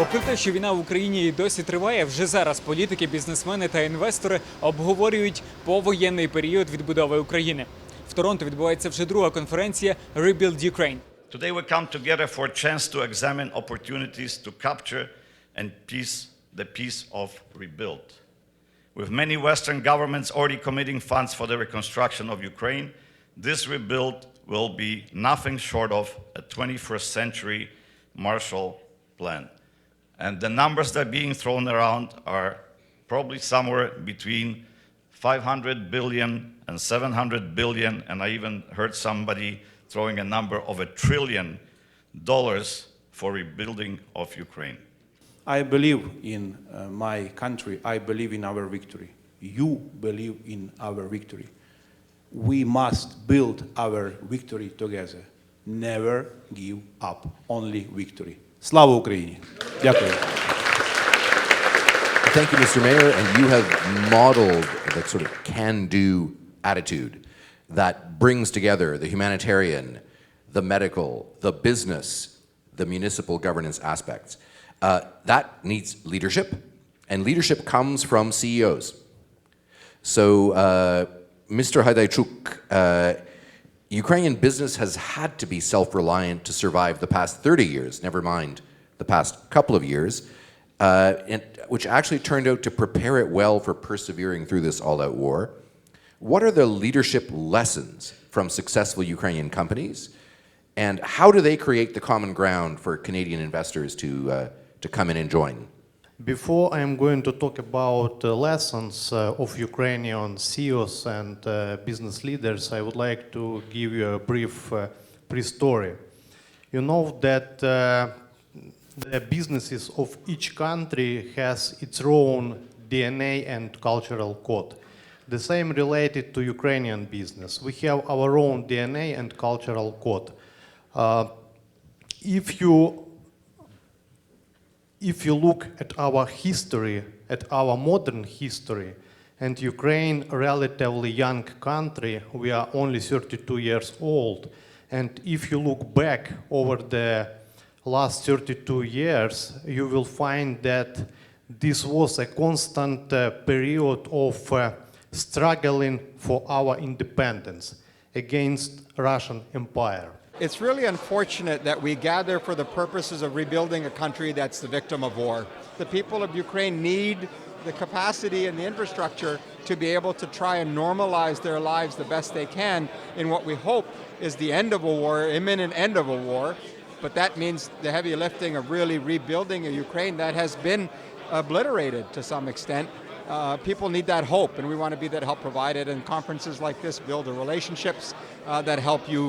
Попри те, що війна в Україні і досі триває, вже зараз політики, бізнесмени та інвестори обговорюють повоєнний період відбудови України. В Торонто відбувається вже друга конференція «Rebuild Ukraine». Today we come together for a chance to examine opportunities to capture and the peace of rebuild. With many Western governments already committing funds for the reconstruction of Ukraine, this rebuild will be nothing short of a 21st century Marshall Plan. And the numbers that are being thrown around are probably somewhere between 500 billion and 700 billion, and I even heard somebody throwing a number of $1 trillion for rebuilding of Ukraine. I believe in my country. I believe in our victory. You believe in our victory. We must build our victory together. Never give up. Only victory. Слава Україні! Дякую. Thank you, Mr. Mayor. And you have modeled that sort of can-do attitude that brings together the humanitarian, the medical, the business, the municipal governance aspects. That needs leadership, and leadership comes from CEOs. So, Mr. Haidaichuk, Ukrainian business has had to be self-reliant to survive the past 30 years, never mind the past couple of years, which actually turned out to prepare it well for persevering through this all-out war. What are the leadership lessons from successful Ukrainian companies, and how do they create the common ground for Canadian investors to come in and join? Before I'm going to talk about lessons of Ukrainian CEOs and business leaders, I would like to give you a brief pre-story. You know that the businesses of each country has its own DNA and cultural code. The same related to Ukrainian business. We have our own DNA and cultural code. If you look at our history, at our modern history, and Ukraine, a relatively young country, we are only 32 years old. And if you look back over the last 32 years, you will find that this was a constant period of struggling for our independence against Russian Empire. It's really unfortunate that we gather for the purposes of rebuilding a country that's the victim of war. The people of Ukraine need the capacity and the infrastructure to be able to try and normalize their lives the best they can in what we hope is the end of a war, imminent end of a war. But that means the heavy lifting of really rebuilding a Ukraine that has been obliterated to some extent. People need that hope, and we want to be that help provided. And conferences like this build the relationships that help you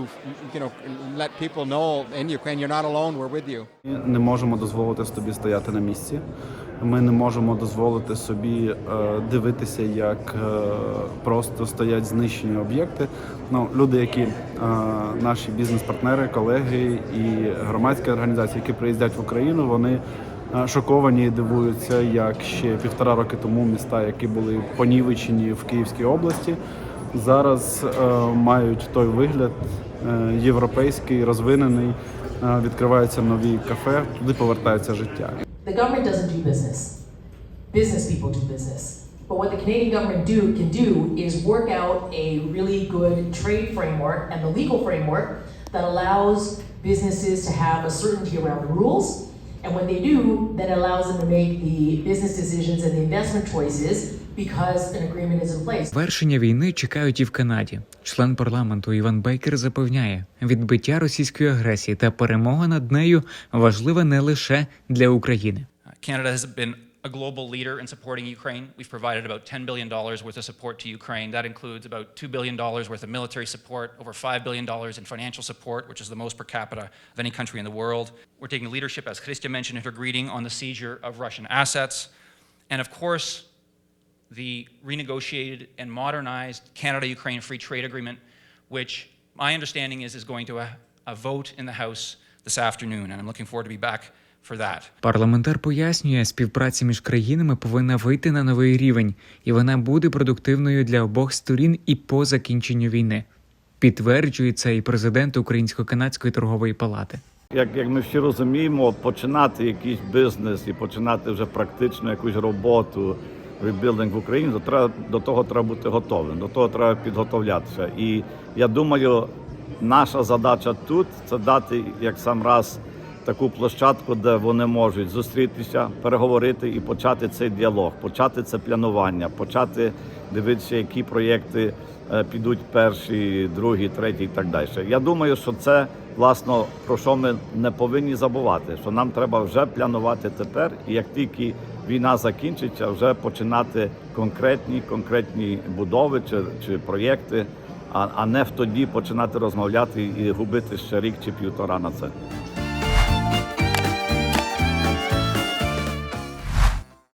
let people know in Ukraine you're not alone, we're with you. Не можемо дозволити собі стояти на місці. Ми не можемо дозволити собі дивитися, як просто стоять знищені об'єкти. Люди, які наші бізнес-партнери, колеги і громадські організації, які приїздять в Україну, вони шоковані і дивуються, як ще 1,5 роки тому міста, які були понівечені в Київській області, зараз мають той вигляд європейський, розвинений, відкриваються нові кафе, туди повертається життя. The government doesn't do business. Business people do business. But what the Canadian government can do is work out a really good trade framework and the legal framework that allows businesses to have a certainty around the rules. And when they do, that allows them to make the business decisions and the investment choices because an agreement is in place. Вершення війни чекають і в Канаді. Член парламенту Іван Бейкер запевняє, відбиття російської агресії та перемога над нею важлива не лише для України. Canada has been a global leader in supporting Ukraine. We've provided about $10 billion worth of support to Ukraine. That includes about $2 billion worth of military support, over $5 billion in financial support, which is the most per capita of any country in the world. We're taking leadership, as Christia mentioned in her greeting, on the seizure of Russian assets. And of course, the renegotiated and modernized Canada-Ukraine Free Trade Agreement, which my understanding is going to a vote in the House this afternoon. And I'm looking forward to be back for that. Парламентар пояснює, співпраця між країнами повинна вийти на новий рівень, і вона буде продуктивною для обох сторін і по закінченню війни. Підтверджує це і президент Українсько-канадської торгової палати. Як ми всі розуміємо, починати якийсь бізнес і починати вже практично якусь роботу, ребілдинг в Україні, до того треба бути готовим, до того треба підготовлятися. І я думаю, наша задача тут – це дати, як сам раз, таку площадку, де вони можуть зустрітися, переговорити і почати цей діалог, почати це планування, почати дивитися, які проєкти підуть перші, другі, треті і так далі. Я думаю, що це, власне, про що ми не повинні забувати, що нам треба вже планувати тепер, і як тільки війна закінчиться, вже починати конкретні будови чи проєкти, а не тоді починати розмовляти і губити ще рік чи півтора на це.